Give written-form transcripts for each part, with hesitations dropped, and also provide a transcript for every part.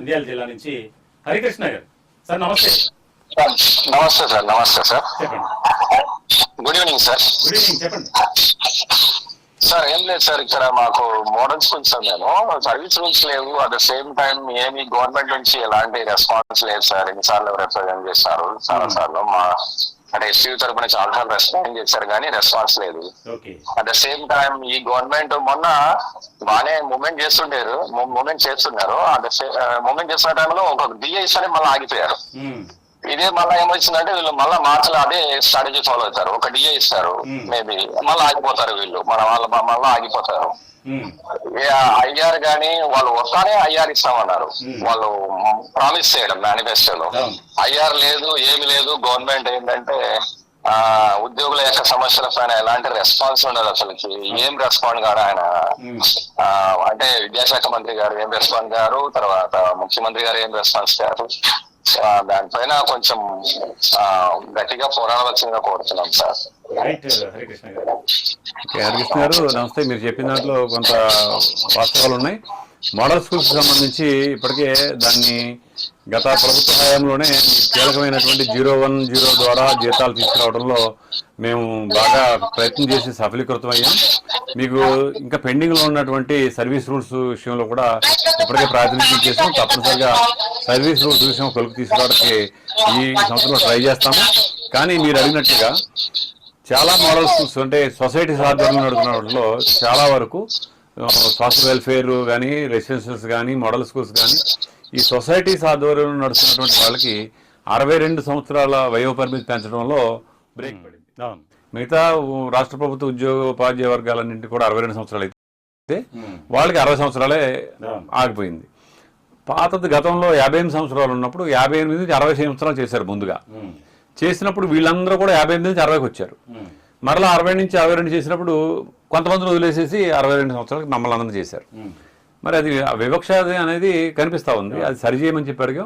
నంద్యాల జిల్లా నుంచి హరికృష్ణ గారు. సార్ నమస్తే. నమస్తే సార్. నమస్తే సార్. చెప్పండి. Good evening sir. Good evening. చెప్పండి సార్. ఏం లేదు సార్, ఇక్కడ మాకు మోడల్ స్కూల్స్ మేము సర్వీస్ రూల్స్ లేవు. అట్ ద సేమ్ టైం ఏమి గవర్నమెంట్ నుంచి ఎలాంటి రెస్పాన్స్ లేదు సార్. ఎన్నిసార్లు రిప్రజెంట్ చేస్తారు, చాలా సార్లు మా అంటే ఎస్సీ తరపున చాలా సార్లు రెస్పాండ్ చేశారు కానీ రెస్పాన్స్ లేదు. అట్ ద సేమ్ టైం ఈ గవర్నమెంట్ మొన్న బాగానే మూవ్మెంట్ చేస్తున్నారు. అట్ ద మూవ్మెంట్ చేస్తున్న టైంలో ఒక డిఐస్ అని మళ్ళీ ఆగిపోయారు. ఇదే మళ్ళీ ఏమొచ్చిందంటే వీళ్ళు మళ్ళీ మార్చిలో అదే స్ట్రాటజీ ఫాలో అవుతారు. ఒక డిఏ ఇస్తారు, మేబీ మళ్ళీ ఆగిపోతారు వీళ్ళు, మళ్ళీ ఆగిపోతారు. ఐఆర్ గానీ వాళ్ళు వస్తానే ఐఆర్ ఇస్తామన్నారు. వాళ్ళు ప్రామిస్ చేయడం మేనిఫెస్టోలో ఐఆర్ లేదు, ఏమి లేదు. గవర్నమెంట్ ఏంటంటే ఉద్యోగుల యొక్క సమస్యల పైన ఎలాంటి రెస్పాన్స్ ఉండదు. అసలుకి ఏం రెస్పాండ్ గారు ఆయన, అంటే విద్యాశాఖ మంత్రి గారు ఏం రెస్పాండ్ గారు, తర్వాత ముఖ్యమంత్రి గారు ఏం రెస్పాన్స్ గారు. దానిపైన కొంచెం గట్టిగా పోరాడవలసిందిగా కోరుతున్నాం సార్. హరికృష్ణ గారు నమస్తే. మీరు చెప్పిన దాంట్లో కొంత వాస్తవాలు ఉన్నాయి. మోడల్ స్కూల్స్ సంబంధించి ఇప్పటికే దాన్ని గత ప్రభుత్వ హయాంలోనే కీలకమైనటువంటి 010 ద్వారా జీతాలు తీసుకురావడంలో మేము బాగా ప్రయత్నం చేసి సఫలీకృతం అయ్యాం. మీకు ఇంకా పెండింగ్లో ఉన్నటువంటి సర్వీస్ రూల్స్ విషయంలో కూడా ఇప్పటికే ప్రాతినిధ్యం చేసాం. తప్పనిసరిగా సర్వీస్ రూల్స్ విషయం కొలుకు తీసుకురావడానికి ఈ సంవత్సరంలో ట్రై చేస్తాము. కానీ మీరు అడిగినట్టుగా చాలా మోడల్ స్కూల్స్ అంటే సొసైటీస్ ఆధ్వర్యంలో నడుపుతున్న వాటిలో చాలా వరకు సోషల్ వెల్ఫేర్ కానీ, రెసిడెన్షియల్స్ కానీ, మోడల్ స్కూల్స్ కానీ ఈ సొసైటీస్ ఆధ్వర్యంలో నడుస్తున్నటువంటి వాళ్ళకి 62 సంవత్సరాల వయో పరిమితి పెంచడంలో బ్రేక్ పడింది. మిగతా రాష్ట్ర ప్రభుత్వ ఉద్యోగోపాధ్యాయ వర్గాలన్నింటి కూడా 62 సంవత్సరాలు అయితే వాళ్ళకి 60 సంవత్సరాలే ఆగిపోయింది. పాతది గతంలో 58 సంవత్సరాలు ఉన్నప్పుడు 58 నుంచి 60 సంవత్సరాలు చేశారు. ముందుగా చేసినప్పుడు వీళ్ళందరూ కూడా 58 నుంచి 60కి వచ్చారు. మరలా 60 నుంచి 62 చేసినప్పుడు కొంతమందిని వదిలేసేసి 62 సంవత్సరాలకు మమ్మల్ని అందరూ చేశారు. మరి అది వివక్ష అనేది కనిపిస్తూ ఉంది. అది సరిచేయమని చెప్పారు.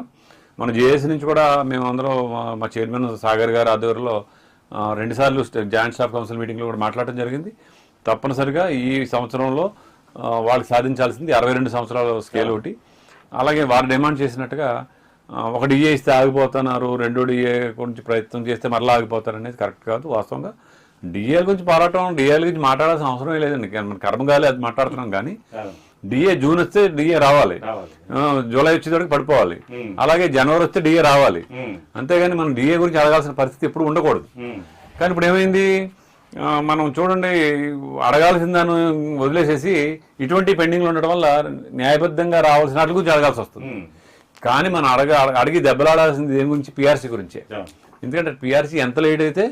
మన జేఏసీ నుంచి కూడా మేము అందరం మా చైర్మన్ సాగర్ గారి ఆధ్వర్యంలో 2 సార్లు జాయింట్ స్టాఫ్ కౌన్సిల్ మీటింగ్లో కూడా మాట్లాడటం జరిగింది. తప్పనిసరిగా ఈ సంవత్సరంలో వాళ్ళకి సాధించాల్సింది 62 సంవత్సరాల స్కేల్ ఒకటి. అలాగే వారు డిమాండ్ చేసినట్టుగా ఒక డిఏ ఇస్తే ఆగిపోతున్నారు, 2 డిఏ గురించి ప్రయత్నం చేస్తే మరలా ఆగిపోతారు అనేది కరెక్ట్ కాదు. వాస్తవంగా డిఏల గురించి పోరాటం, డిఏల గురించి మాట్లాడాల్సిన అవసరమే లేదండి. మన కర్మగాలి అది మాట్లాడుతున్నాం. కానీ డిఏ జూన్ వస్తే డిఏ రావాలి, జూలై వచ్చేటప్పటికి పడిపోవాలి, అలాగే జనవరి వస్తే డిఏ రావాలి. అంతేగాని మనం డిఏ గురించి అడగాల్సిన పరిస్థితి ఎప్పుడు ఉండకూడదు. కానీ ఇప్పుడు ఏమైంది, మనం చూడండి, అడగాల్సిన దాన్ని వదిలేసేసి ఇటువంటి పెండింగ్లు ఉండడం వల్ల న్యాయబద్ధంగా రావాల్సిన వాటి గురించి అడగాల్సి వస్తుంది. కానీ మనం అడిగి దెబ్బలాడాల్సింది దేని గురించి? పిఆర్సీ గురించే. ఎందుకంటే పిఆర్సీ ఎంత లేట్ అయితే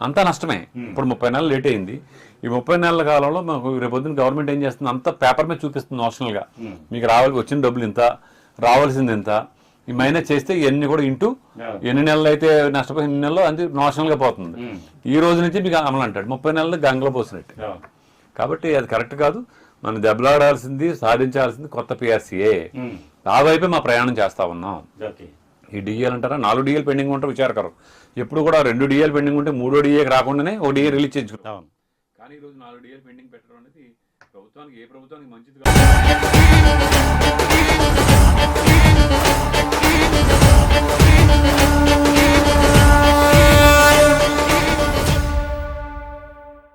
అంతా నష్టమే. ఇప్పుడు 30 నెలలు లేట్ అయింది. ఈ 30 నెలల కాలంలో మాకు రేపొద్దున గవర్నమెంట్ ఏం చేస్తుంది, అంత పేపర్ మీద చూపిస్తుంది నోషనల్గా. మీకు వచ్చిన డబ్బులు ఇంత, రావాల్సింది ఎంత, ఈ మైనస్ చేస్తే ఇవన్నీ కూడా ఇంటూ ఎన్ని నెలలు అయితే నష్టపోయి ఎన్ని నెలలో అంతే నోషనల్గా పోతుంది. ఈ రోజు నుంచి మీకు అమలు అంటాడు 30 నెలలు గంగలో పోసినట్టు. కాబట్టి అది కరెక్ట్ కాదు. మనం దెబ్బలాడాల్సింది, సాధించాల్సింది కొత్త పిఆర్సీఏ. ఆ వైపే మా ప్రయాణం చేస్తా ఉన్నాం. ఈ డిఏలు అంటారా, 4 డిఏలు పెండింగ్ ఉంటే విచారకరం. ఎప్పుడు కూడా 2 డిఏలు పెండింగ్ ఉంటే 3వ డిఏకి రాకుండానే 1 డిఏ రిలీజ్ చేసుకుంటాం. కానీ ఈరోజు 4 డిఏలు పెండింగ్ పెట్టడం అనేది ప్రభుత్వానికి, ఏ ప్రభుత్వానికి మంచిది కాదు.